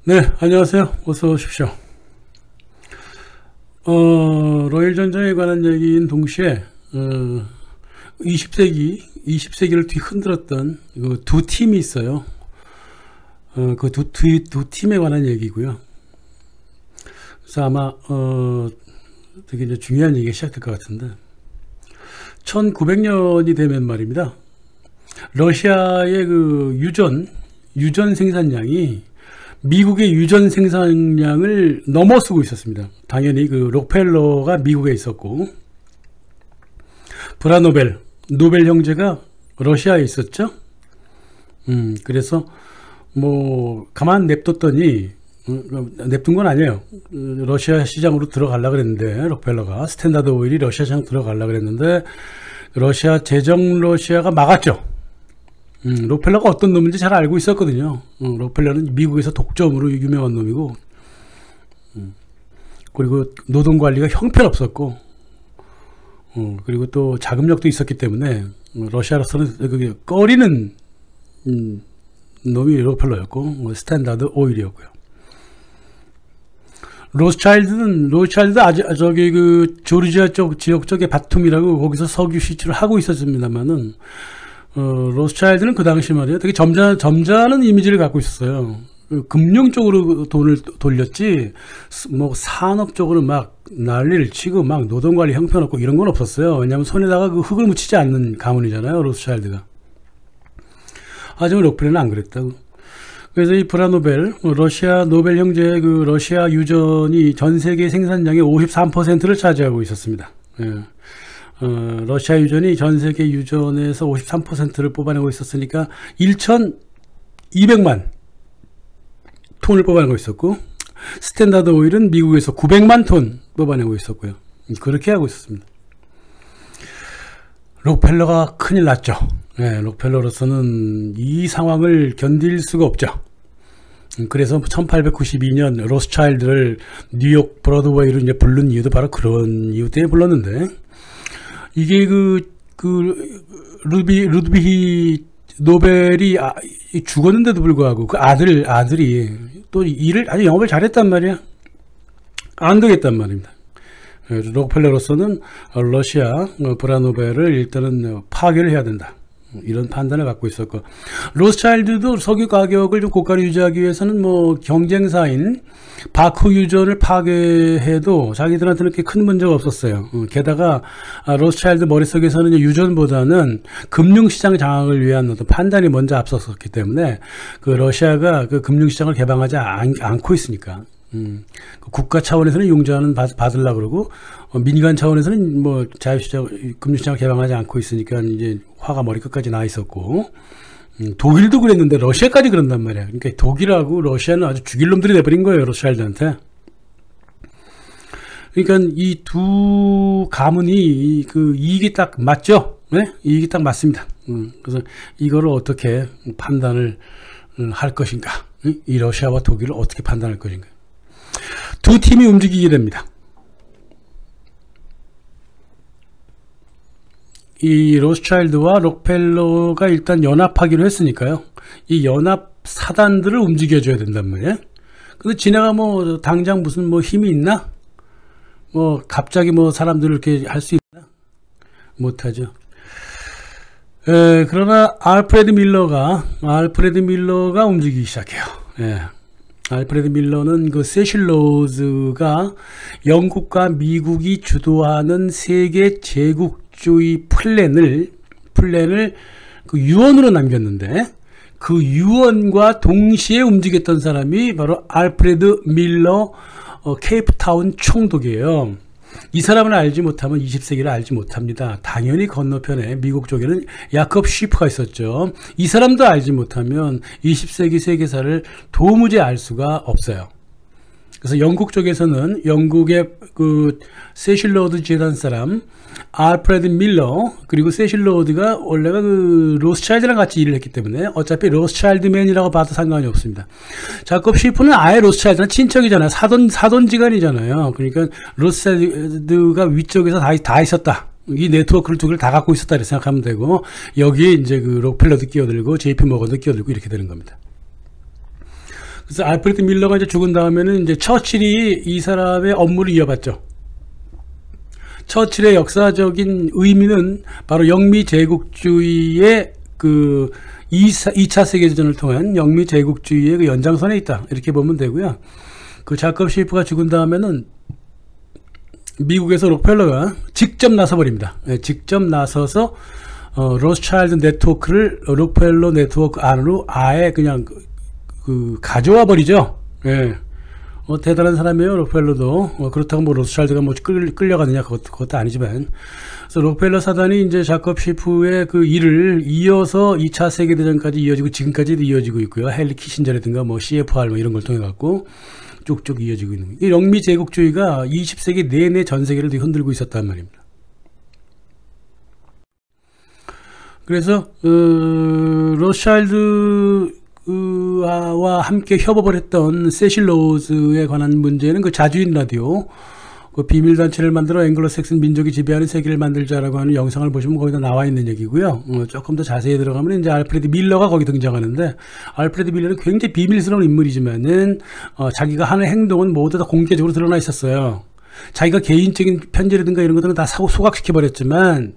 네, 안녕하세요. 어서 오십시오. 로열 전쟁에 관한 얘기인 동시에, 20세기를 뒤흔들었던 그 두 팀이 있어요. 그 두 팀에 관한 얘기고요. 그래서 아마, 되게 이제 중요한 얘기가 시작될 것 같은데, 1900년이 되면 말입니다. 러시아의 그 유전 생산량이 미국의 유전 생산량을 넘어서고 있었습니다. 당연히 그 록펠러가 미국에 있었고, 브라노벨, 노벨 형제가 러시아에 있었죠. 그래서 뭐 가만 냅뒀더니, 냅둔 건 아니에요. 러시아 시장으로 들어가려고 그랬는데, 록펠러가 스탠다드 오일이 러시아 시장 들어가려고 그랬는데, 러시아가 막았죠. 록펠러가 어떤 놈인지 잘 알고 있었거든요. 록펠러는 미국에서 독점으로 유명한 놈이고, 그리고 노동관리가 형편없었고, 그리고 또 자금력도 있었기 때문에 러시아로서는 꺼리는 놈이 록펠러였고, 스탠다드 오일이었고요. 로스차일드 아직 저기 그 조르지아 쪽 지역 쪽의 바툼이라고 거기서 석유 시추를 하고 있었습니다만은, 로스차일드는 그 당시 말이에요. 되게 점잖은 이미지를 갖고 있었어요. 금융 쪽으로 돈을 돌렸지, 뭐 산업 쪽으로 막 난리를 치고 막 노동관리 형편없고 이런 건 없었어요. 왜냐하면 손에다가 그 흙을 묻히지 않는 가문이잖아요, 로스차일드가. 하지만 록펠러는 안 그랬다고. 그래서 이 브라노벨, 러시아 노벨 형제의 그 러시아 유전이 전 세계 생산량의 53%를 차지하고 있었습니다. 예. 러시아 유전이 전 세계 유전에서 53%를 뽑아내고 있었으니까 1,200만 톤을 뽑아내고 있었고, 스탠다드 오일은 미국에서 900만 톤 뽑아내고 있었고요. 그렇게 하고 있었습니다. 록펠러가 큰일 났죠. 네, 록펠러로서는 이 상황을 견딜 수가 없죠. 그래서 1892년 로스차일드를 뉴욕 브로드웨이로 이제 부른 이유도 바로 그런 이유 때문에 불렀는데, 이게 루드비히 노벨이 죽었는데도 불구하고 그 아들이 또 아주 영업을 잘했단 말이야. 안 되겠단 말입니다. 록펠러로서는 러시아 브라노벨을 일단은 파괴를 해야 된다, 이런 판단을 갖고 있었고, 로스차일드도 석유 가격을 좀 고가로 유지하기 위해서는 뭐 경쟁사인 바쿠 유전을 파괴해도 자기들한테는 그렇게 큰 문제가 없었어요. 게다가 로스차일드 머릿속에서는 유전보다는 금융시장 장악을 위한 어떤 판단이 먼저 앞섰었기 때문에 그 러시아가 그 금융시장을 개방하지 않고 있으니까, 국가 차원에서는 용자는 받으려고 그러고, 민간 차원에서는 뭐 자유시장, 금융시장을 개방하지 않고 있으니까 이제 화가 머리끝까지 나 있었고, 독일도 그랬는데 러시아까지 그런단 말이야. 그러니까 독일하고 러시아는 아주 죽일 놈들이 돼버린 거예요, 로스차일드한테. 그러니까 이 두 가문이 그 이익이 딱 맞죠? 네? 이익이 딱 맞습니다. 그래서 이거를 어떻게 판단을 할 것인가? 이 러시아와 독일을 어떻게 판단할 것인가? 두 팀이 움직이게 됩니다. 이 로스차일드와 록펠러가 일단 연합하기로 했으니까요. 이 연합 사단들을 움직여줘야 된단 말이에요. 근데 지네가 뭐 당장 무슨 뭐 힘이 있나? 뭐 갑자기 뭐 사람들을 이렇게 할 수 있나? 못하죠. 그러나 알프레드 밀러가 움직이기 시작해요. 알프레드 밀러는 그 세실 로즈가 영국과 미국이 주도하는 세계 제국주의 플랜을 그 유언으로 남겼는데, 그 유언과 동시에 움직였던 사람이 바로 알프레드 밀러 케이프타운 총독이에요. 이 사람을 알지 못하면 20세기를 알지 못합니다. 당연히 건너편에 미국 쪽에는 야콥 쉬프가 있었죠. 이 사람도 알지 못하면 20세기 세계사를 도무지 알 수가 없어요. 그래서 영국 쪽에서는 영국의 그 세실 로드 재단 사람 알프레드 밀러, 그리고 세실 로드가 원래가 그 로스차일드랑 같이 일을 했기 때문에 어차피 로스차일드맨이라고 봐도 상관이 없습니다. 자콥 쉬프는 아예 로스차일드랑 친척이잖아요. 사돈지간이잖아요. 그러니까 로스차일드가 위쪽에서 다 있었다. 이 네트워크를 두 개를 다 갖고 있었다 이렇게 생각하면 되고, 여기에 이제 그 록펠러도 끼어들고 JP 모건도 끼어들고 이렇게 되는 겁니다. 그래서 알프레드 밀러가 이제 죽은 다음에는 이제 처칠이 이 사람의 업무를 이어받죠. 처칠의 역사적인 의미는 바로 영미 제국주의의 그 2차 세계대전을 통한 영미 제국주의의 그 연장선에 있다. 이렇게 보면 되고요. 그 자컵 셰이프가 죽은 다음에는 미국에서 록펠러가 직접 나서버립니다. 네, 직접 나서서 로스차일드 네트워크를 록펠러 네트워크 안으로 아예 그냥 가져와 버리죠. 예. 대단한 사람이에요, 록펠러도. 그렇다고 뭐 로스차일드가 뭐 끌려가느냐, 그것도 아니지만. 그래서 록펠러 사단이 이제 자컵 셰이프의 그 일을 이어서 2차 세계대전까지 이어지고 지금까지도 이어지고 있고요. 헨리 키신저라든가 뭐 CFR 뭐 이런 걸 통해 갖고 쭉쭉 이어지고 있는 거예요. 이 영미 제국주의가 20세기 내내 전 세계를 되게 흔들고 있었단 말입니다. 그래서 로스차일드와 함께 협업을 했던 세실 로즈에 관한 문제는 그 자주인 라디오, 그 비밀단체를 만들어 앵글로색슨 민족이 지배하는 세계를 만들자라고 하는 영상을 보시면 거기다 나와 있는 얘기고요. 조금 더 자세히 들어가면 이제 알프레드 밀러가 거기 등장하는데, 알프레드 밀러는 굉장히 비밀스러운 인물이지만은 자기가 하는 행동은 모두 다 공개적으로 드러나 있었어요. 자기가 개인적인 편지라든가 이런 것들은 다 소각시켜 버렸지만,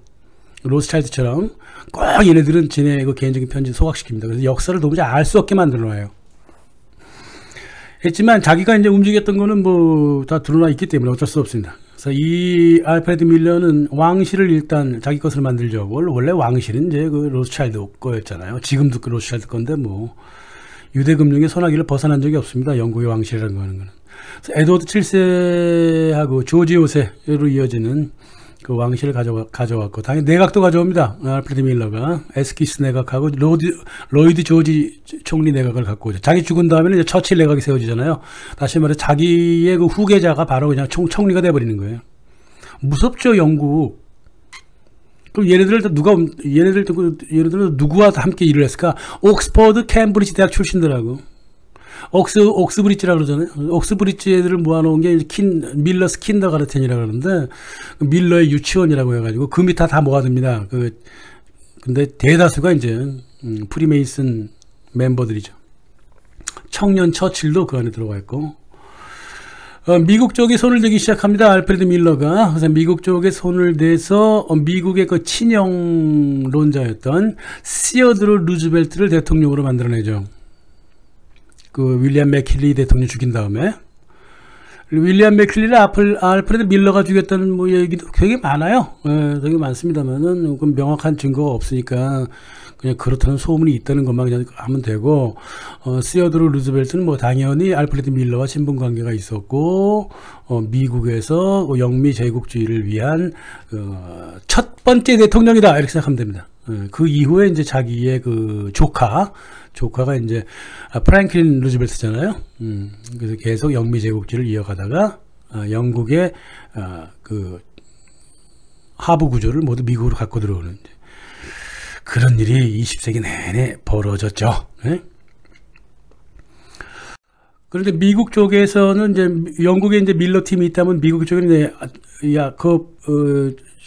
로스차일드처럼 꼭 얘네들은 지네 그 개인적인 편지 소각시킵니다. 그래서 역사를 도무지 알 수 없게 만들어 놔요. 했지만 자기가 이제 움직였던 거는 뭐 다 드러나 있기 때문에 어쩔 수 없습니다. 그래서 이 알프레드 밀러는 왕실을 일단 자기 것으로 만들죠. 원래 왕실은 이제 그 로스차일드 거였잖아요. 지금도 그 로스차일드 건데 뭐 유대 금융의 소나기를 벗어난 적이 없습니다. 영국의 왕실이라는 거 하는 거는. 그래서 에드워드 7세하고 조지 5세로 이어지는 그 왕실을 가져왔고, 당연히 내각도 가져옵니다. 알프레드 밀러가 에스키스 내각하고 로이드 조지 총리 내각을 갖고 오죠. 자기 죽은 다음에는 이제 처칠 내각이 세워지잖아요. 다시 말해 자기의 그 후계자가 바로 그냥 총리가 돼버리는 거예요. 무섭죠, 영국. 그럼 얘네들 예를 들어 누구와 함께 일을 했을까? 옥스퍼드, 캠브리지 대학 출신들하고. 옥스브리지라고 그러잖아요. 옥스브리지 애들을 모아놓은 게 밀러스 킨더가르텐이라고 그러는데, 밀러의 유치원이라고 해가지고, 그 밑에 다 모아둡니다. 근데 대다수가 이제, 프리메이슨 멤버들이죠. 청년 처칠도 그 안에 들어가 있고, 미국 쪽에 손을 대기 시작합니다. 알프레드 밀러가. 그래서 미국 쪽에 손을 대서 미국의 그 친영론자였던 시어드로 루즈벨트를 대통령으로 만들어내죠. 그 윌리엄 맥킬리 대통령 죽인 다음에 윌리엄 맥킬리를 알프레드 밀러가 죽였다는 뭐 얘기도 되게 많아요. 되게 많습니다만은 그 명확한 증거가 없으니까 그냥 그렇다는 소문이 있다는 것만 그냥 하면 되고, 시어드로 루즈벨트는 뭐 당연히 알프레드 밀러와 친분 관계가 있었고, 미국에서 영미 제국주의를 위한 첫 번째 대통령이다 이렇게 생각하면 됩니다. 그 이후에 이제 자기의 그 조카가 이제 프랭클린 루즈벨트잖아요. 그래서 계속 영미 제국주의를 이어가다가 영국의 그 하부 구조를 모두 미국으로 갖고 들어오는 그런 일이 20세기 내내 벌어졌죠. 네? 그런데 미국 쪽에서는 이제 영국에 이제 밀러 팀이 있다면 미국 쪽에는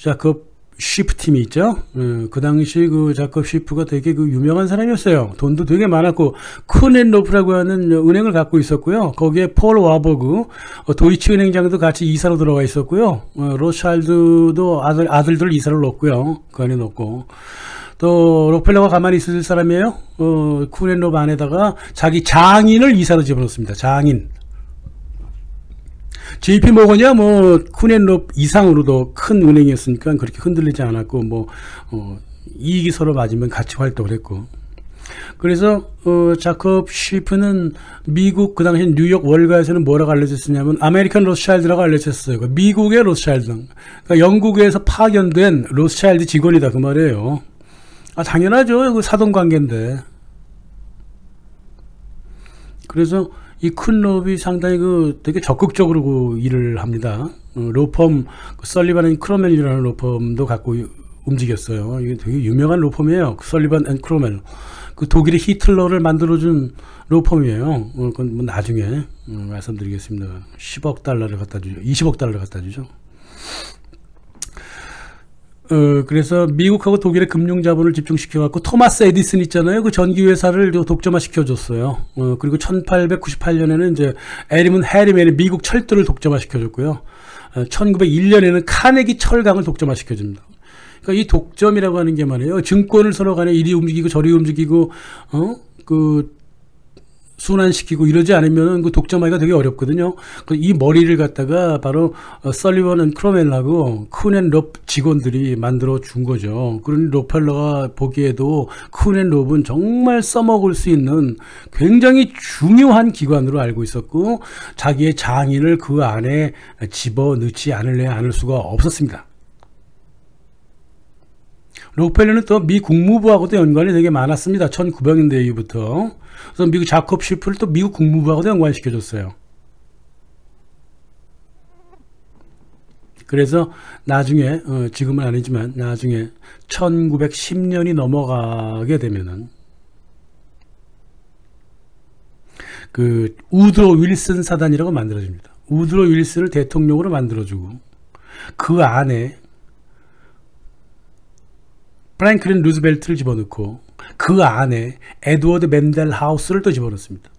자컵 쉬프 팀이 있죠. 그 당시 그 자컵 쉬프가 되게 그 유명한 사람이었어요. 돈도 되게 많았고, 크넨로프라고 하는 은행을 갖고 있었고요. 거기에 폴 와버그 도이치 은행장도 같이 이사로 들어가 있었고요. 로스차일드도 아들들 이사를 넣었고요. 그 안에 넣고, 또 록펠러가 가만히 있을 사람이에요. 크넨로프 안에다가 자기 장인을 이사로 집어넣습니다. 장인. JP 모건이야 뭐 쿠넨롭 이상으로도 큰 은행이었으니까 그렇게 흔들리지 않았고, 뭐 이익이 서로 맞으면 같이 활동을 했고, 그래서 자컵 쉬프는 미국 그 당시 뉴욕 월가에서는 뭐라고 알려졌었냐면 아메리칸 로스차일드라고 알려졌어요. 미국의 로스차일드, 그러니까 영국에서 파견된 로스차일드 직원이다 그 말이에요. 당연하죠. 그 사돈 관계인데. 그래서 이 쿤롭이 상당히 되게 적극적으로 그 일을 합니다. 로펌, 설리반 앤 크로멜이라는 로펌도 갖고 움직였어요. 이게 되게 유명한 로펌이에요. 설리반 앤 크로멜. 그 독일의 히틀러를 만들어준 로펌이에요. 그건 뭐 나중에 말씀드리겠습니다. 10억 달러를 갖다 주죠. 20억 달러를 갖다 주죠. 그래서 미국하고 독일의 금융 자본을 집중시켜갖고 토마스 에디슨 있잖아요. 그 전기 회사를 독점화 시켜줬어요. 그리고 1898년에는 이제 에드먼드 해리맨이 미국 철도를 독점화 시켜줬고요. 1901년에는 카네기 철강을 독점화 시켜줍니다. 그러니까 이 독점이라고 하는 게 말이에요. 증권을 서로 간에 이리 움직이고 저리 움직이고, 순환시키고 이러지 않으면 그 독점하기가 되게 어렵거든요. 이 머리를 갖다가 바로 설리번 앤 크로멜하고 쿤앤롭 직원들이 만들어 준 거죠. 그러니 록펠러가 보기에도 쿤앤롭은 정말 써먹을 수 있는 굉장히 중요한 기관으로 알고 있었고 자기의 장인을 그 안에 집어넣지 않을 수가 없었습니다. 록펠러는 또 미 국무부하고도 연관이 되게 많았습니다. 1900년대 이후부터. 그래서 미국 자콥 슈프를 또 미국 국무부하고도 연관시켜줬어요. 그래서 나중에 지금은 아니지만 나중에 1910년이 넘어가게 되면은 그 우드로 윌슨 사단이라고 만들어집니다. 우드로 윌슨을 대통령으로 만들어주고 그 안에 프랭클린 루즈벨트를 집어넣고 그 안에 에드워드 맨델 하우스를 또 집어넣습니다.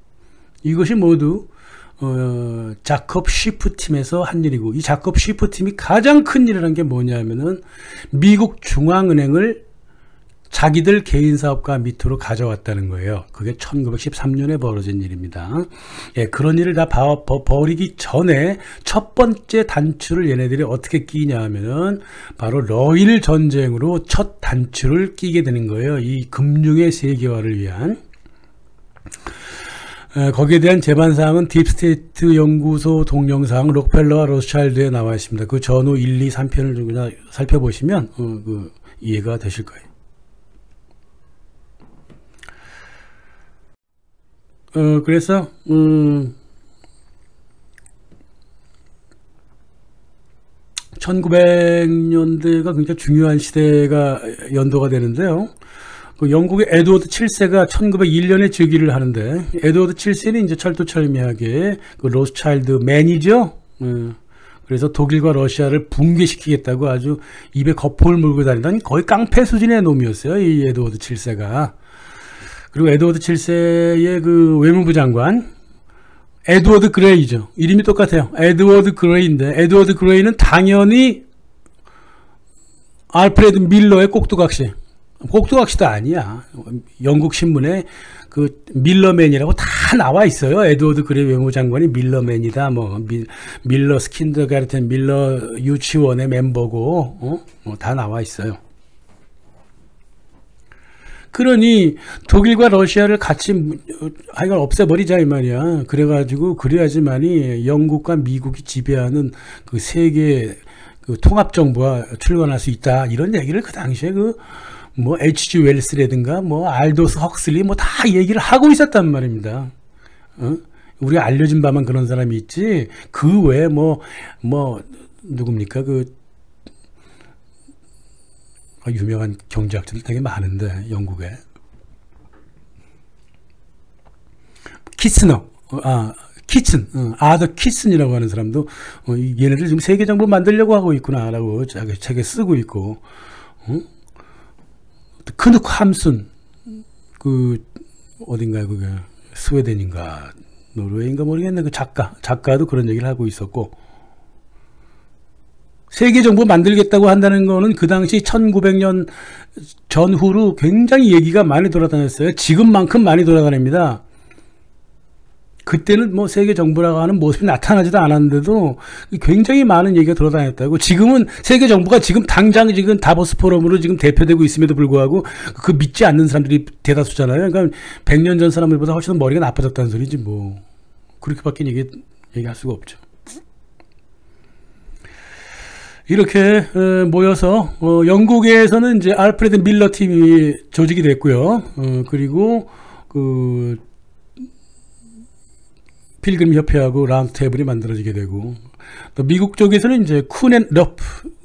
이것이 모두 자콥 쉬프 팀에서 한 일이고 이 자콥 쉬프 팀이 가장 큰 일을 한 게 뭐냐면은 미국 중앙은행을 자기들 개인 사업가 밑으로 가져왔다는 거예요. 그게 1913년에 벌어진 일입니다. 예, 그런 일을 다 벌이기 전에 첫 번째 단추를 얘네들이 어떻게 끼냐 하면은 바로 러일 전쟁으로 첫 단추를 끼게 되는 거예요. 이 금융의 세계화를 위한. 거기에 대한 재반사항은 딥스테이트 연구소 동영상 록펠러와 로스차일드에 나와 있습니다. 그 전후 1, 2, 3편을 좀 그냥 살펴보시면 이해가 되실 거예요. 그래서 1900년대가 굉장히 중요한 시대가 연도가 되는데요. 그 영국의 에드워드 7세가 1901년에 즉위를 하는데 에드워드 7세는 이제 철도철미하게 그 로스차일드 맨이죠. 그래서 독일과 러시아를 붕괴시키겠다고 아주 입에 거품을 물고 다니던 거의 깡패 수준의 놈이었어요. 이 에드워드 7세가. 그리고 에드워드 7세의 그 외무부 장관 에드워드 그레이죠. 이름이 똑같아요. 에드워드 그레이인데 에드워드 그레이는 당연히 알프레드 밀러의 꼭두각시. 꼭두각시도 아니야. 영국 신문에 그 밀러맨이라고 다 나와 있어요. 에드워드 그레이 외무부 장관이 밀러맨이다. 밀러 스킨더가르텐 밀러 유치원의 멤버고 다 나와 있어요. 그러니 독일과 러시아를 같이 하여간 없애버리자 이 말이야. 그래가지고 그래야지만이 영국과 미국이 지배하는 그 세계 그 통합정부가 출범할 수 있다. 이런 얘기를 그 당시에 H.G. 웰스라든가 알도스 헉슬리 다 얘기를 하고 있었단 말입니다. 우리가 알려진 바만 그런 사람이 있지. 그 외에 누굽니까? 유명한 경제학자들 되게 많은데 영국에 키츠너 아더 키슨이라고 하는 사람도 얘네들 지금 세계 정부 만들려고 하고 있구나라고 자기 책에 쓰고 있고 크누크 함순 어딘가요 그게 스웨덴인가 노르웨이인가 모르겠네 그 작가도 그런 얘기를 하고 있었고 세계 정부 만들겠다고 한다는 거는 그 당시 1900년 전후로 굉장히 얘기가 많이 돌아다녔어요. 지금만큼 많이 돌아다닙니다. 그때는 세계 정부라고 하는 모습이 나타나지도 않았는데도 굉장히 많은 얘기가 돌아다녔다고. 지금은 세계 정부가 지금 당장 지금 다보스 포럼으로 지금 대표되고 있음에도 불구하고 그 믿지 않는 사람들이 대다수잖아요. 그러니까 100년 전 사람들보다 훨씬 머리가 나빠졌다는 소리지 그렇게밖에 얘기할 수가 없죠. 이렇게 모여서 영국에서는 이제 알프레드 밀러 팀이 조직이 됐고요. 그리고 필그림 협회하고 라운드 테이블이 만들어지게 되고 또 미국 쪽에서는 이제 쿤앤럽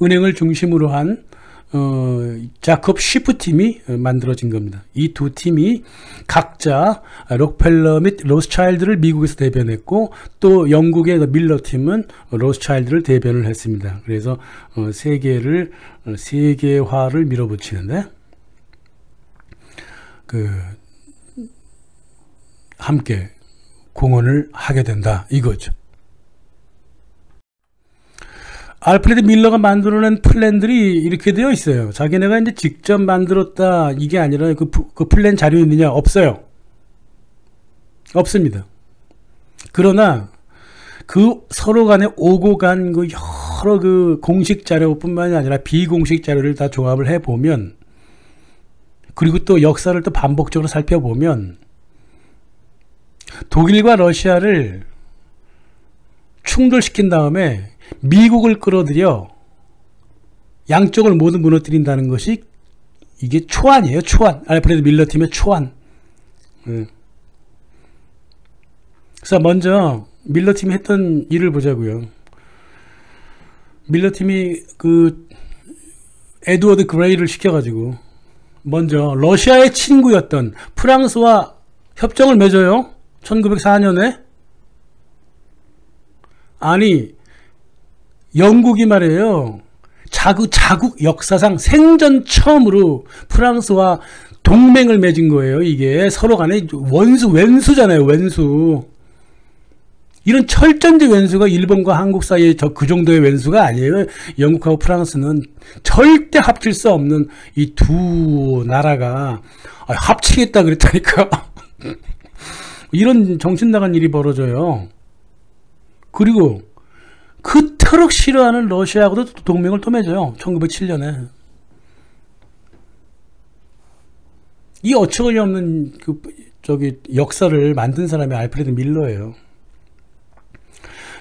은행을 중심으로 한 자콥 쉬프 팀이 만들어진 겁니다. 이 두 팀이 각자 록펠러 및 로스차일드를 미국에서 대변했고, 또 영국의 밀러 팀은 로스차일드를 대변을 했습니다. 그래서 세계화를 밀어붙이는데 함께 공헌을 하게 된다, 이거죠. 알프레드 밀러가 만들어낸 플랜들이 이렇게 되어 있어요. 자기네가 이제 직접 만들었다, 이게 아니라 그 플랜 자료 있느냐? 없어요. 없습니다. 그러나 그 서로 간에 오고 간 그 여러 그 공식 자료뿐만이 아니라 비공식 자료를 다 종합을 해보면, 그리고 또 역사를 또 반복적으로 살펴보면, 독일과 러시아를 충돌시킨 다음에 미국을 끌어들여 양쪽을 모두 무너뜨린다는 것이 이게 초안이에요. 초안. 알프레드 밀러 팀의 초안. 그래서 먼저 밀러 팀이 했던 일을 보자고요. 밀러 팀이 그 에드워드 그레이를 시켜가지고 먼저 러시아의 친구였던 프랑스와 협정을 맺어요. 1904년에. 아니, 영국이 말이에요, 자국 역사상 생전 처음으로 프랑스와 동맹을 맺은 거예요. 이게 서로 간에 왼수잖아요. 왼수. 이런 철전지 왼수가 일본과 한국 사이에 그 정도의 왼수가 아니에요. 영국하고 프랑스는 절대 합칠 수 없는 이 두 나라가 합치겠다 그랬다니까. 이런 정신 나간 일이 벌어져요. 그리고 그토록 싫어하는 러시아하고도 동맹을 또 맺어요. 1907년에. 이 어처구니 없는 역사를 만든 사람이 알프레드 밀러예요.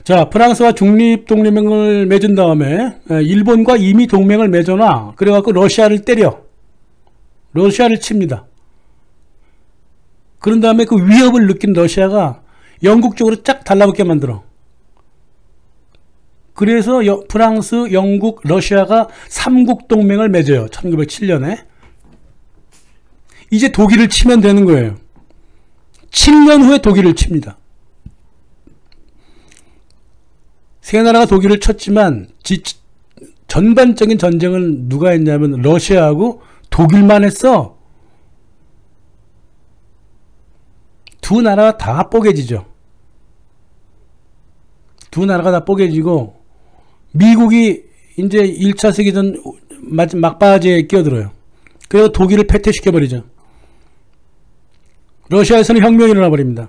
자, 프랑스와 중립동맹을 맺은 다음에 일본과 이미 동맹을 맺어놔. 그래갖고 러시아를 때려. 러시아를 칩니다. 그런 다음에 그 위협을 느낀 러시아가 영국 쪽으로 쫙 달라붙게 만들어. 그래서 프랑스, 영국, 러시아가 삼국 동맹을 맺어요. 1907년에. 이제 독일을 치면 되는 거예요. 7년 후에 독일을 칩니다. 세 나라가 독일을 쳤지만 전반적인 전쟁은 누가 했냐면 러시아하고 독일만 했어. 두 나라가 다 뽀개지죠. 두 나라가 다 뽀개지고 미국이 이제 1차 세계전 막바지에 끼어들어요. 그래서 독일을 패퇴시켜버리죠. 러시아에서는 혁명이 일어나 버립니다.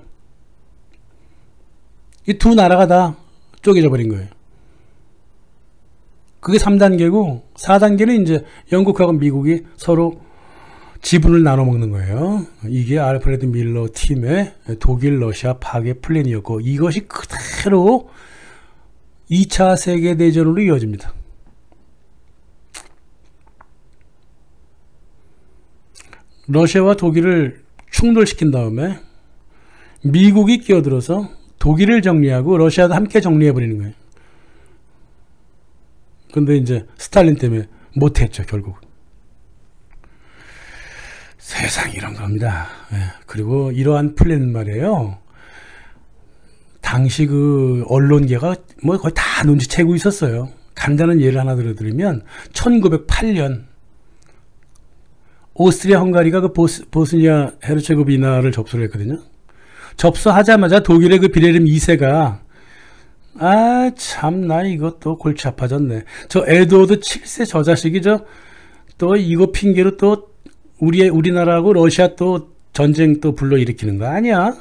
이 두 나라가 다 쪼개져 버린 거예요. 그게 3단계고 4단계는 이제 영국하고 미국이 서로 지분을 나눠 먹는 거예요. 이게 알프레드 밀러 팀의 독일 러시아 파괴 플랜이었고, 이것이 그대로 2차 세계대전으로 이어집니다. 러시아와 독일을 충돌시킨 다음에 미국이 끼어들어서 독일을 정리하고 러시아도 함께 정리해버리는 거예요. 근데 이제 스탈린 때문에 못했죠, 결국. 세상 이런 겁니다. 그리고 이러한 플랜 말이에요. 당시 그 언론계가 뭐 거의 다 눈치채고 있었어요. 간단한 예를 하나 들어드리면 1908년 오스트리아 헝가리가 그 보스니아 헤르체고비나를 접수를 했거든요. 접수하자마자 독일의 그 빌헬름 2세가 참나 이것도 골치 아파졌네. 저 에드워드 7세 저 자식이 또 이거 핑계로 또 우리나라하고 러시아 또 전쟁 또 불러일으키는 거 아니야?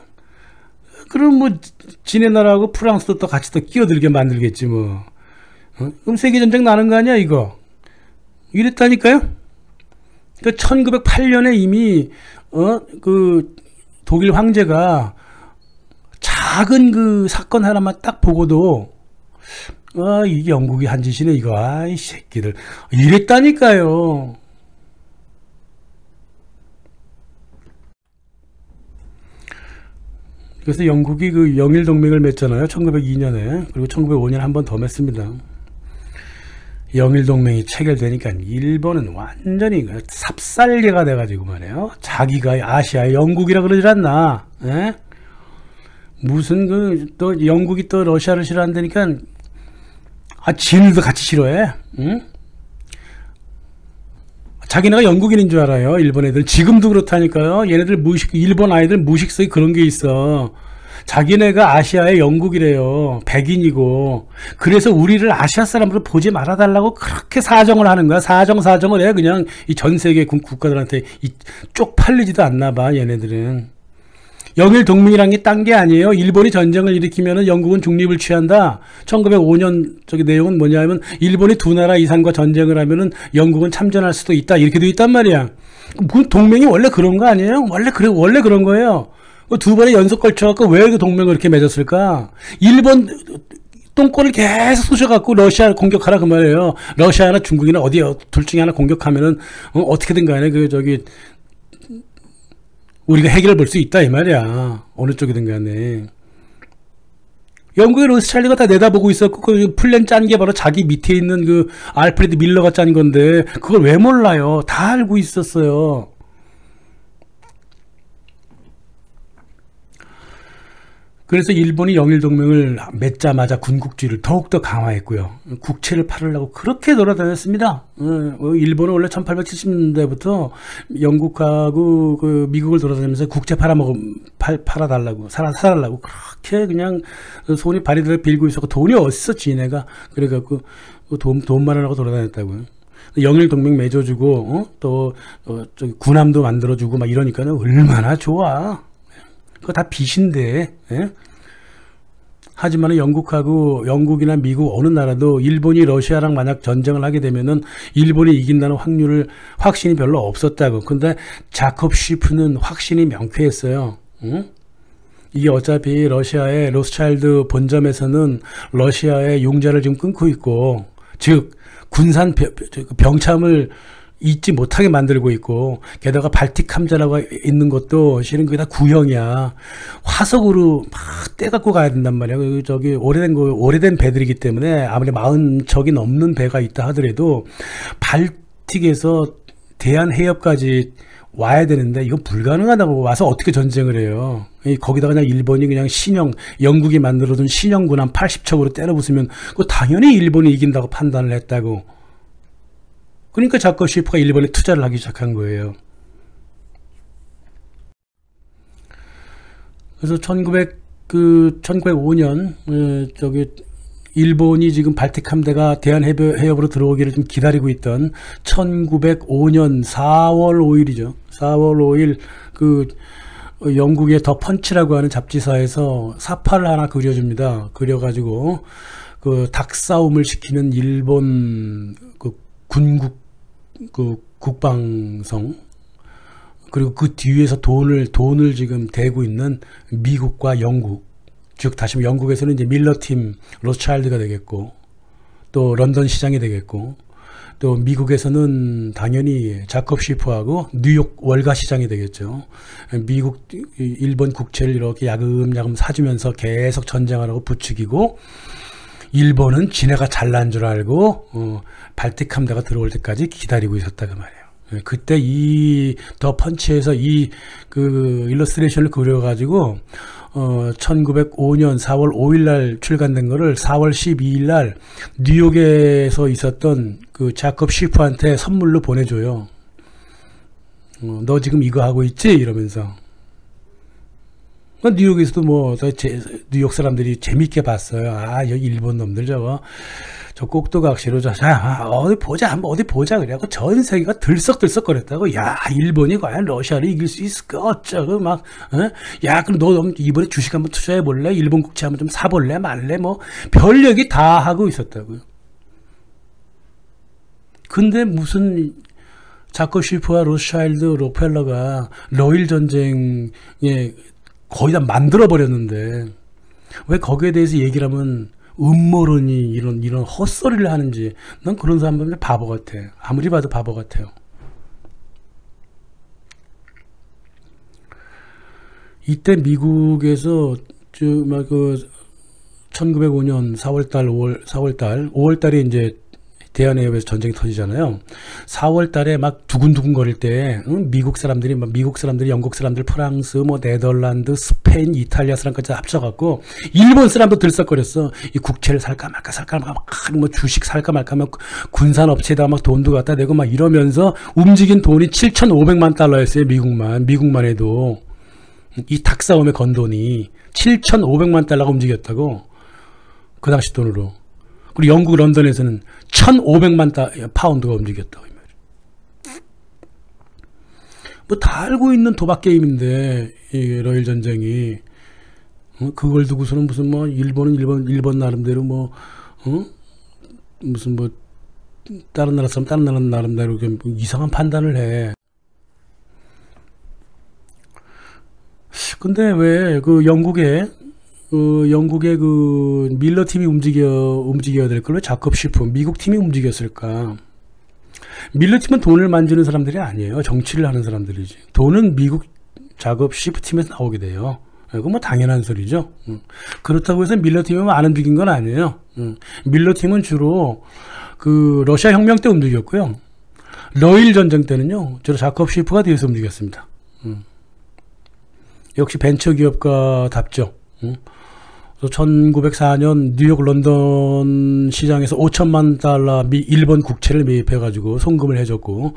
그럼 뭐 지네 나라하고 프랑스도 또 같이 또 끼어들게 만들겠지 뭐. 그럼 세계전쟁 나는 거 아니야 이거? 이랬다니까요? 그 1908년에 이미 그 독일 황제가 작은 그 사건 하나만 딱 보고도 이게 영국이 한 짓이네 이거. 이 새끼들 이랬다니까요. 그래서 영국이 그 영일 동맹을 맺잖아요. 1902년에. 그리고 1905년에 한 번 더 맺습니다. 영일동맹이 체결되니까 일본은 완전히 삽살개가 돼가지고 말이에요. 자기가 아시아의 영국이라 그러질 않나. 에? 무슨 또 영국이 또 러시아를 싫어한다니까 진도 같이 싫어해. 응? 자기네가 영국인인 줄 알아요. 일본 애들 지금도 그렇다니까요. 얘네들 일본 아이들 무식성이 그런 게 있어. 자기네가 아시아의 영국이래요. 백인이고. 그래서 우리를 아시아 사람으로 보지 말아달라고 그렇게 사정을 하는 거야. 사정을 해. 그냥 이 전 세계 국가들한테 쪽팔리지도 않나 봐. 얘네들은. 영일 동맹이란 게 딴 게 아니에요. 일본이 전쟁을 일으키면은 영국은 중립을 취한다. 1905년 저기 내용은 뭐냐면 일본이 두 나라 이상과 전쟁을 하면은 영국은 참전할 수도 있다. 이렇게 돼 있단 말이야. 동맹이 원래 그런 거 아니에요? 원래 그런 거예요. 두 번에 연속 걸쳐갖고 왜 그 동맹을 이렇게 맺었을까? 일본 똥꼬를 계속 쑤셔갖고 러시아를 공격하라 그 말이에요. 러시아나 중국이나 어디 둘 중에 하나 공격하면은 어떻게든 간에 우리가 해결을 볼 수 있다 이 말이야. 어느 쪽이든 간에. 영국의 로스차일드가 다 내다보고 있었고 그 플랜 짠 게 바로 자기 밑에 있는 그 알프레드 밀러가 짠 건데 그걸 왜 몰라요? 다 알고 있었어요. 그래서 일본이 영일동맹을 맺자마자 군국주의를 더욱더 강화했고요. 국채를 팔으려고 그렇게 돌아다녔습니다. 일본은 원래 1870년대부터 영국하고 미국을 돌아다니면서 국채 팔아달라고, 사달라고 그렇게 그냥 손이 발이 빌고 있었고 돈이 어딨어, 지네가. 그래갖고 돈 마련하고 돌아다녔다고요. 영일동맹 맺어주고, 저기 군함도 만들어주고 막 이러니까는 얼마나 좋아. 그거 다 빚인데. 예? 하지만 영국이나 미국 어느 나라도 일본이 러시아랑 만약 전쟁을 하게 되면은 일본이 이긴다는 확신이 별로 없었다고. 근데 자콥 쉬프는 확신이 명쾌했어요. 응? 이게 어차피 러시아의 로스차일드 본점에서는 러시아의 용자를 지금 끊고 있고, 즉 군산 병참을 잊지 못하게 만들고 있고, 게다가 발틱 함자라고 있는 것도 실은 그게 다 구형이야. 화석으로 막 떼갖고 가야 된단 말이야. 저기 오래된 배들이기 때문에 아무리 40척이 넘는 배가 있다 하더라도 발틱에서 대한해협까지 와야 되는데 이거 불가능하다고. 와서 어떻게 전쟁을 해요. 거기다가 그냥 일본이 그냥 영국이 만들어둔 신형 군함 80척으로 때려부수면 그거 당연히 일본이 이긴다고 판단을 했다고. 그러니까 자콥 쉬프가 일본에 투자를 하기 시작한 거예요. 그래서 1905년 저기 일본이 지금 발틱 함대가 대한해협으로 들어오기를 좀 기다리고 있던 1905년 4월 5일이죠. 4월 5일 영국의 더 펀치라고 하는 잡지사에서 사파를 하나 그려줍니다. 그려가지고 닭싸움을 시키는 일본 국방성, 그리고 그 뒤에서 돈을 지금 대고 있는 미국과 영국, 즉 다시 말해 영국에서는 이제 밀러팀 로스차일드가 되겠고, 또 런던 시장이 되겠고, 또 미국에서는 당연히 자콥 쉬프하고 뉴욕 월가 시장이 되겠죠. 일본 국채를 이렇게 야금야금 사주면서 계속 전쟁하라고 부추기고, 일본은 지네가 잘난 줄 알고 발틱 함대가 들어올 때까지 기다리고 있었다고 말이에요. 그때 이 더 펀치에서 일러스트레이션을 그려가지고 1905년 4월 5일 날 출간된 거를 4월 12일 날 뉴욕에서 있었던 자콥 쉬프한테 선물로 보내줘요. 너 지금 이거 하고 있지? 이러면서. 뉴욕에서도 뉴욕 사람들이 재밌게 봤어요. 여기 일본 놈들 저 꼭두각시로 어디 보자. 그래갖고 전 세계가 들썩들썩 거렸다고. 야, 일본이 과연 러시아를 이길 수 있을까? 어쩌고 야, 그럼 너 이번에 주식 한번 투자해 볼래? 일본 국채 한번 좀 사볼래? 말래? 별 얘기 다 하고 있었다고요. 근데 무슨 자콥 쉬프와 로스차일드, 록펠러가 러일 전쟁에 거의 다 만들어버렸는데 왜 거기에 대해서 얘기를 하면 음모론이 이런 헛소리를 하는지. 난 그런 사람 보면 바보 같아. 아무리 봐도 바보 같아요. 이때 미국에서 1905년 4월달에 이제 대한해협에서 전쟁이 터지잖아요. 4월 달에 막 두근두근 거릴 때, 미국 사람들이, 영국 사람들, 프랑스, 뭐, 네덜란드, 스페인, 이탈리아 사람까지 합쳐갖고, 일본 사람도 들썩거렸어. 이 국채를 살까 말까, 뭐, 주식 살까 말까, 막, 군산업체에다 막 돈도 갖다 대고 막 이러면서 움직인 돈이 7,500만 달러였어요. 미국만 해도. 이 닭싸움에 건 돈이 7,500만 달러가 움직였다고. 그 당시 돈으로. 그리고 영국 런던에서는 1,500만 파운드가 움직였다고. 뭐 다 알고 있는 도박 게임인데, 이 러일 전쟁이. 그걸 두고서는 무슨 뭐 일본 나름대로 뭐, 무슨 뭐 다른 나라 나름대로 이상한 판단을 해. 근데 왜 그 영국의 그 밀러 팀이 움직여야 될 걸 왜 자컵 슈프 미국 팀이 움직였을까? 밀러 팀은 돈을 만지는 사람들이 아니에요. 정치를 하는 사람들이지. 돈은 미국 작업 슈프 팀에서 나오게 돼요. 이거 뭐 당연한 소리죠. 그렇다고 해서 밀러 팀은 안 움직인 건 아니에요. 밀러 팀은 주로 그 러시아 혁명 때 움직였고요. 러일 전쟁 때는요, 주로 자컵 슈프가 뒤에서 움직였습니다. 역시 벤처기업가답죠. 1904년 뉴욕 런던 시장에서 5천만 달러 일본 국채를 매입해가지고 송금을 해줬고,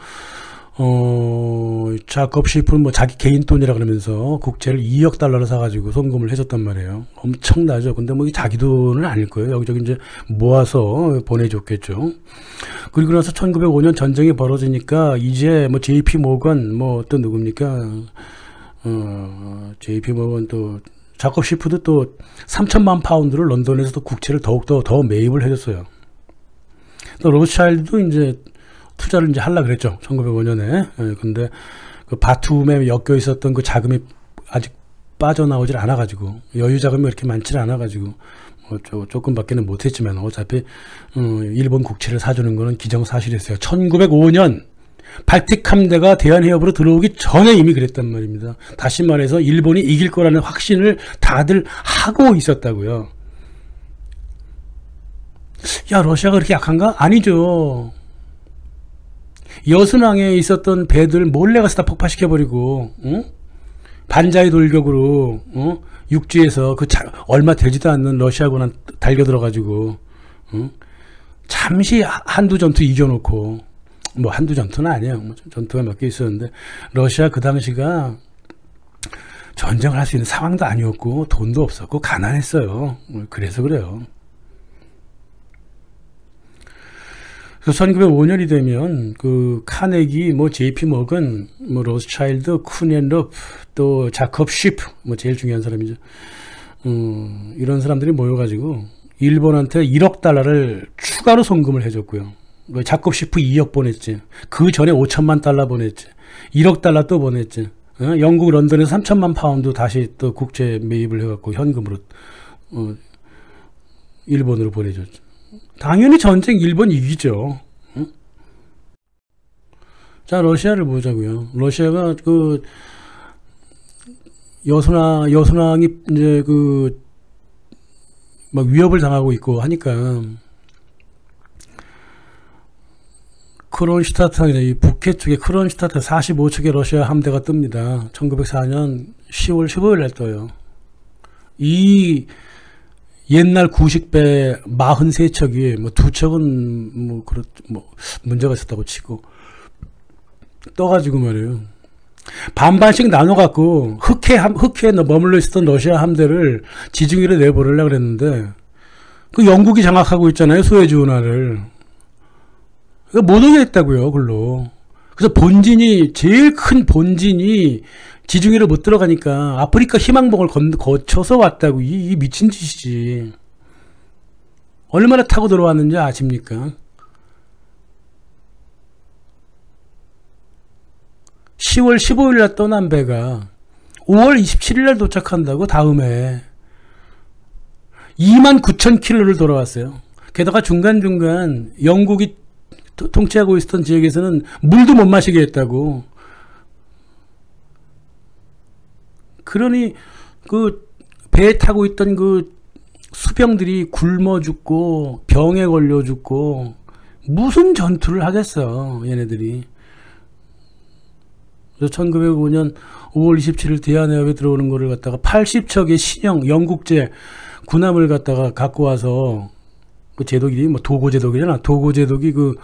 자컵 슈프는 뭐 자기 개인 돈이라 그러면서 국채를 2억 달러를 사가지고 송금을 해줬단 말이에요. 엄청나죠. 근데 뭐 자기 돈은 아닐 거예요. 여기저기 이제 모아서 보내줬겠죠. 그리고 나서 1905년 전쟁이 벌어지니까 이제 뭐 JP 모건 뭐 또 누굽니까? JP 모건 또 자컵 슈프도 또 3천만 파운드를 런던에서 또 국채를 더욱더 매입을 해줬어요. 또 로스차일드도 이제 투자를 이제 하려고 그랬죠. 1905년에. 근데 그 바툼에 엮여 있었던 그 자금이 아직 빠져나오질 않아가지고, 여유 자금이 그렇게 많지는 않아가지고, 뭐 조금밖에는 못했지만, 어차피, 일본 국채를 사주는 거는 기정사실이었어요. 1905년, 발틱 함대가 대한해협으로 들어오기 전에 이미 그랬단 말입니다. 다시 말해서 일본이 이길 거라는 확신을 다들 하고 있었다고요. 야, 러시아가 그렇게 약한가? 아니죠. 여순항에 있었던 배들 몰래 가서 다 폭파시켜버리고, 반자의 돌격으로, 육지에서 얼마 되지도 않는 러시아군한 달겨들어가지고, 잠시 한두 전투 이겨놓고, 뭐 한두 전투는 아니에요. 뭐 전투가 몇 개 있었는데, 러시아 그 당시가 전쟁을 할 수 있는 상황도 아니었고, 돈도 없었고, 가난했어요. 그래서 그래요. 그래서 1905년이 되면 그 카네기, 뭐 JP 모건, 뭐 로스차일드, 쿠넨럽, 또 자컵 슈프, 뭐 제일 중요한 사람이죠. 이런 사람들이 모여가지고 일본한테 1억 달러를 추가로 송금을 해줬고요. 자컵 슈프 2억 보냈지. 그 전에 5천만 달러 보냈지. 1억 달러 또 보냈지. 영국 런던에서 3천만 파운드 다시 또 국채 매입을 해갖고 현금으로 일본으로 보내줬죠. 당연히 전쟁 일본 이기죠. 응? 자, 러시아를 보자고요. 러시아가 그 여순항이 이제 그 막 위협을 당하고 있고 하니까 크론슈타트, 이 북해 쪽에 크론슈타트 45척의 러시아 함대가 뜹니다. 1904년 10월 15일 날 떠요. 이 옛날 구식배 43척이 뭐 2척은 뭐 문제가 있었다고 치고 떠가지고 말이에요. 반반씩 나눠갖고 흑해에 머물러 있었던 러시아 함대를 지중해로 내보내려고 그랬는데, 그 영국이 장악하고 있잖아요, 수에즈 운하를. 못 오게 했다고요, 글로. 그래서 제일 큰 본진이 지중해를 못 들어가니까 아프리카 희망봉을 거쳐서 왔다고. 이 미친 짓이지. 얼마나 타고 들어왔는지 아십니까? 10월 15일 날 떠난 배가 5월 27일 날 도착한다고. 다음에 29,000km를 돌아왔어요. 게다가 중간중간 영국이 통치하고 있었던 지역에서는 물도 못 마시게 했다고. 그러니 그 배에 타고 있던 그 수병들이 굶어 죽고 병에 걸려 죽고 무슨 전투를 하겠어, 얘네들이. 그래서 1905년 5월 27일 대한해협에 들어오는 거를 갖다가 80척의 신형 영국제 군함을 갖다가 갖고 와서, 그 제독이 뭐 도고 제독이잖아. 도고 제독이 그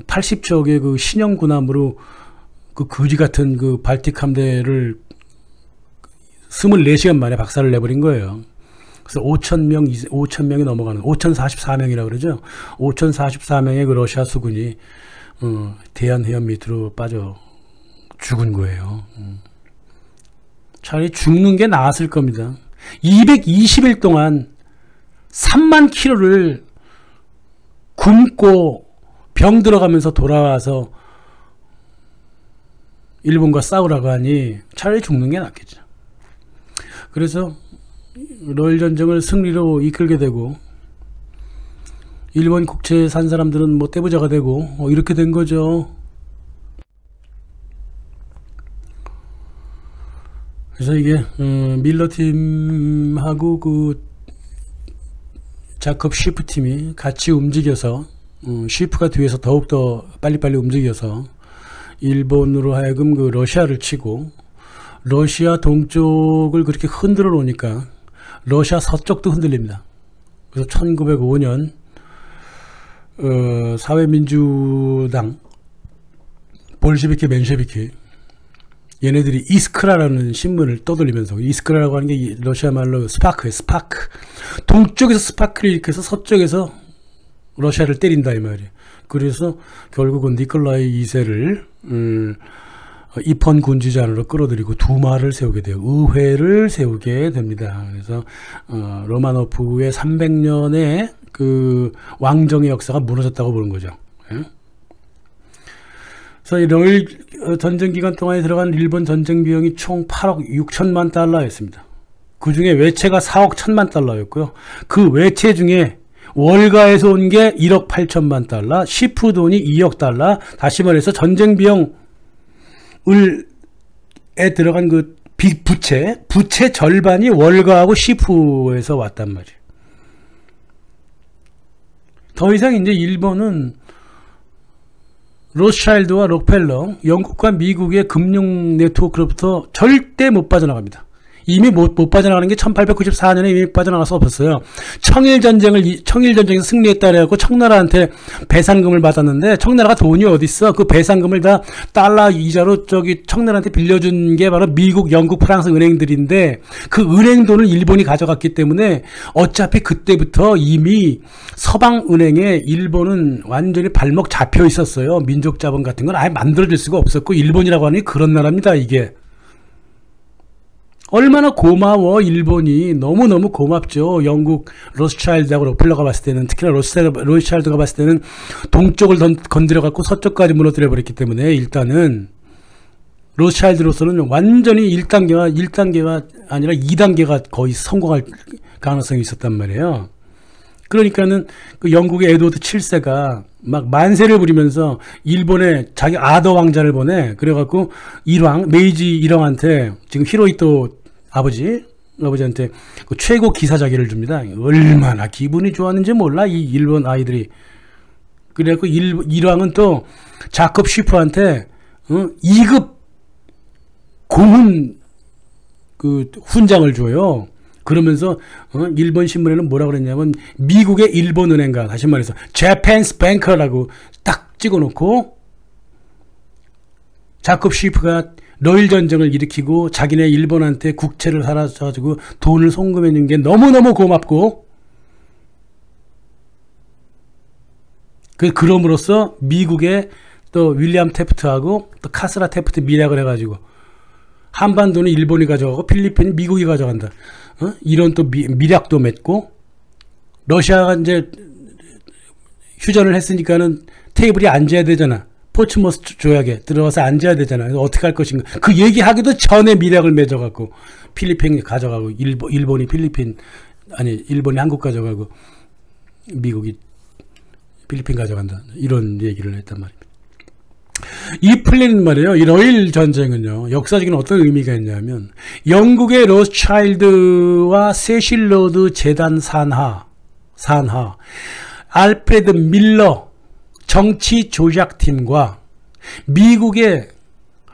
80척의 그 신형 군함으로 그 거지 같은 그 발틱 함대를 24시간 만에 박살을 내버린 거예요. 그래서 5,000명이 넘어가는, 5,044명이라고 그러죠. 5,044명의 그 러시아 수군이 대한해협 밑으로 빠져 죽은 거예요. 차라리 죽는 게 나았을 겁니다. 220일 동안 3만 킬로를 굶고 병 들어가면서 돌아와서 일본과 싸우라고 하니 차라리 죽는 게 낫겠죠. 그래서 러일 전쟁을 승리로 이끌게 되고, 일본 국채에 산 사람들은 뭐 떼부자가 되고, 이렇게 된 거죠. 그래서 이게 밀러 팀하고 그 자컵 쉬프 팀이 같이 움직여서, 쉬프가 뒤에서 더욱더 빨리빨리 움직여서 일본으로 하여금 그 러시아를 치고, 러시아 동쪽을 그렇게 흔들어 놓으니까 러시아 서쪽도 흔들립니다. 그래서 1905년 사회민주당 볼셰비키 맨셰비키, 얘네들이 이스크라라는 신문을 떠돌리면서, 이스크라라고 하는 게 러시아 말로 스파크예요. 스파크. 동쪽에서 스파크를 일으켜서 서쪽에서 러시아를 때린다 이 말이에요. 그래서 결국은 니콜라이 2세를 입헌 군주제안으로 끌어들이고 두마를 세우게 돼요. 의회를 세우게 됩니다. 그래서 로마노프의 300년의 그 왕정의 역사가 무너졌다고 보는 거죠. 예? 그래서 이 러일 전쟁 기간 동안에 들어간 일본 전쟁 비용이 총 8억 6천만 달러였습니다. 그 중에 외채가 4억 1천만 달러였고요. 그 외채 중에 월가에서 온 게 1억 8천만 달러, 시프 돈이 2억 달러, 다시 말해서 전쟁 비용에 들어간 그 부채 절반이 월가하고 시프에서 왔단 말이에요. 더 이상 이제 일본은 로스차일드와 록펠러, 영국과 미국의 금융 네트워크로부터 절대 못 빠져나갑니다. 이미 못 빠져나가는 게 1894년에 이미 빠져나가서 없었어요. 청일전쟁에서 승리했다 그래갖고 청나라한테 배상금을 받았는데, 청나라가 돈이 어딨어? 그 배상금을 다 달러 이자로 청나라한테 빌려준 게 바로 미국, 영국, 프랑스 은행들인데, 그 은행 돈을 일본이 가져갔기 때문에 어차피 그때부터 이미 서방 은행에 일본은 완전히 발목 잡혀 있었어요. 민족 자본 같은 건 아예 만들어질 수가 없었고, 일본이라고 하니 그런 나라입니다, 이게. 얼마나 고마워. 일본이 너무너무 고맙죠. 영국 로스차일드하고 록펠러가 봤을 때는, 특히나 로스차일드가 봤을 때는 동쪽을 건드려 갖고 서쪽까지 무너뜨려 버렸기 때문에, 일단은 로스차일드로서는 완전히 1단계가 아니라 2단계가 거의 성공할 가능성이 있었단 말이에요. 그러니까는 그 영국의 에드워드 7세가 막 만세를 부리면서 일본에 자기 아더 왕자를 보내. 그래갖고 메이지 일왕한테, 지금 히로히토 아버지한테 그 최고 기사 자기를 줍니다. 얼마나 기분이 좋았는지 몰라, 이 일본 아이들이. 그래갖고 일왕은 또 자컵 쉬프한테 2급 고문 그 훈장을 줘요. 그러면서 일본 신문에는 뭐라 그랬냐면, 미국의 일본 은행가, 다시 말해서 Japan's Banker라고 딱 찍어놓고, 자컵 쉬프가 러일 전쟁을 일으키고 자기네 일본한테 국채를 사가지고 돈을 송금해 준 게 너무너무 고맙고, 그럼으로써 미국의 또 윌리엄 태프트하고 또 카스라 태프트 밀약을 해가지고 한반도는 일본이 가져가고 필리핀은 미국이 가져간다. 이런 또 밀약도 맺고, 러시아가 이제 휴전을 했으니까는 테이블이 앉아야 되잖아. 포츠머스 조약에 들어가서 앉아야 되잖아. 그래서 어떻게 할 것인가. 그 얘기하기도 전에 밀약을 맺어갖고 필리핀이 가져가고, 일본이 한국 가져가고, 미국이 필리핀 가져간다. 이런 얘기를 했단 말입니다. 이 플랜은 말이에요. 이 러일 전쟁은요, 역사적인 어떤 의미가 있냐면, 영국의 로스차일드와 세실 로드 재단 산하 알프레드 밀러 정치 조작팀과 미국의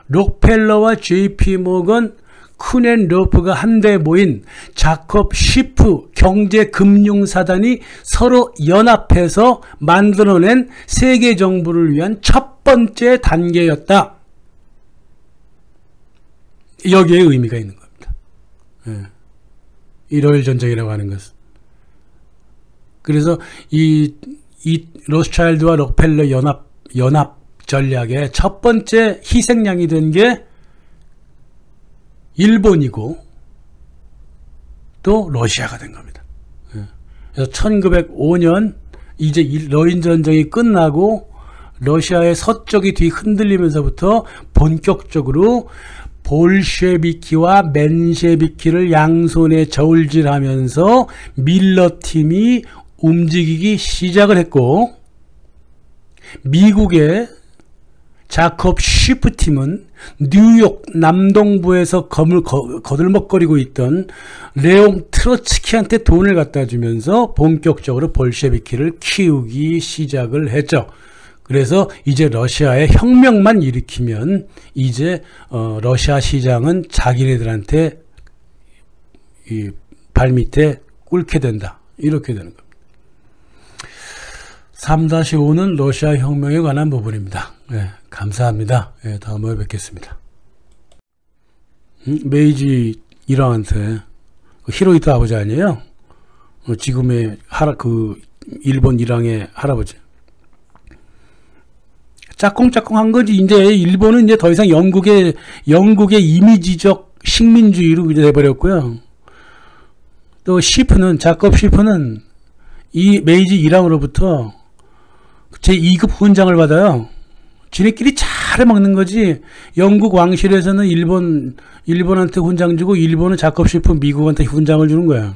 록펠러와 JP 모건, 쿠넨로프가 한데 모인 자콥 시프 경제금융사단이 서로 연합해서 만들어낸 세계 정부를 위한 첫 번째 단계였다. 여기에 의미가 있는 겁니다. 1월 전쟁이라고 하는 것은. 그래서 이 로스차일드와 록펠러 연합 전략의 첫 번째 희생양이 된 게 일본이고 또 러시아가 된 겁니다. 그래서 1905년 이제 러인 전쟁이 끝나고 러시아의 서쪽이 뒤흔들리면서부터 본격적으로 볼셰비키와 맨셰비키를 양손에 저울질하면서 밀러 팀이 움직이기 시작을 했고, 미국의 자콥 시프 팀은 뉴욕 남동부에서 거들먹거리고 있던 레옹 트로츠키한테 돈을 갖다 주면서 본격적으로 볼셰비키를 키우기 시작을 했죠. 그래서 이제 러시아의 혁명만 일으키면 이제 러시아 시장은 자기네들한테 이 발밑에 꿇게 된다. 이렇게 되는 겁니다. 3-5는 러시아 혁명에 관한 부분입니다. 네, 감사합니다. 네, 다음에 뵙겠습니다. 메이지 일왕한테 히로히토 아버지 아니에요? 지금의 일본 일왕의 할아버지. 짝꿍짝꿍한 거지. 이제 일본은 이제 더 이상 영국의 이미지적 식민주의로 이제 돼버렸고요. 또 자콥 시프는 이 메이지 일왕으로부터 제2급 훈장을 받아요. 지네끼리 잘 먹는 거지. 영국 왕실에서는 일본한테 훈장 주고, 일본은 자콥 시프 미국한테 훈장을 주는 거야.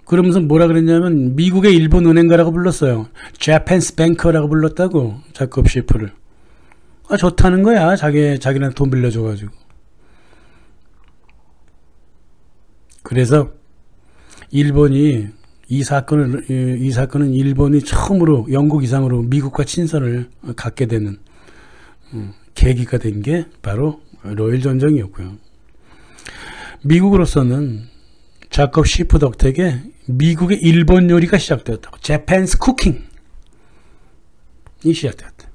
그러면서 뭐라 그랬냐면 미국의 일본 은행가라고 불렀어요. Japan's banker라고 불렀다고, 자콥 시프를. 아, 좋다는 거야. 자기한테 돈 빌려줘가지고. 그래서 일본이 이 사건은 일본이 처음으로 영국 이상으로 미국과 친선을 갖게 되는 계기가 된 게 바로 러일 전쟁이었고요. 미국으로서는 자콥 시프 덕택에 미국의 일본 요리가 시작되었다고. Japan's cooking이 시작되었다.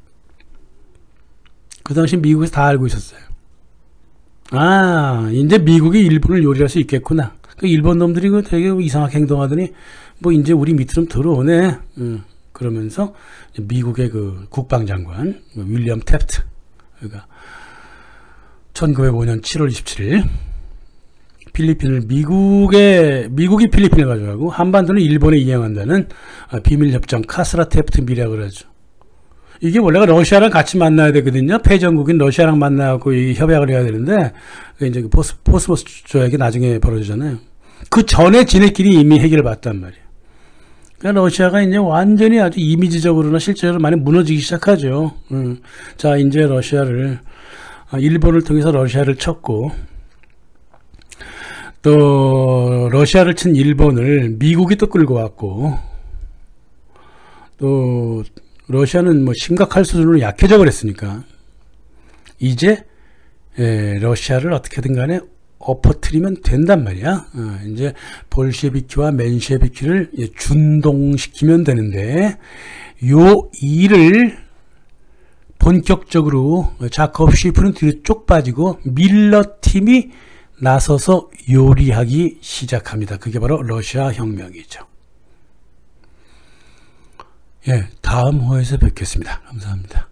그 당시 미국에서 다 알고 있었어요. 아, 이제 미국이 일본을 요리할 수 있겠구나. 그 일본 놈들이 되게 이상하게 행동하더니 뭐 이제 우리 밑으로 들어오네. 그러면서 미국의 그 국방장관 윌리엄 탭트, 그러니까 1905년 7월 27일 필리핀을 미국이 필리핀을 가져가고 한반도는 일본에 이양한다는 비밀협정 카스라 테프트 미략을 하죠. 이게 원래가 러시아랑 같이 만나야 되거든요. 패전국인 러시아랑 만나고 이 협약을 해야 되는데, 이제 그 포스포스 조약이 나중에 벌어지잖아요. 그 전에 지네끼리 이미 해결받단 말이에요. 그러니까 러시아가 이제 완전히 아주 이미지적으로나 실제로 많이 무너지기 시작하죠. 자, 이제 일본을 통해서 러시아를 쳤고, 또 러시아를 친 일본을 미국이 또 끌고 왔고, 또 러시아는 뭐 심각할 수준으로 약해져 버렸으니까 이제 러시아를 어떻게든 간에 엎어뜨리면 된단 말이야. 이제 볼셰비키와 맨셰비키를 준동시키면 되는데, 요 일을 본격적으로 자콥 시프는 뒤로 쪽 빠지고 밀러 팀이 나서서 요리하기 시작합니다. 그게 바로 러시아 혁명이죠. 예, 다음 호에서 뵙겠습니다. 감사합니다.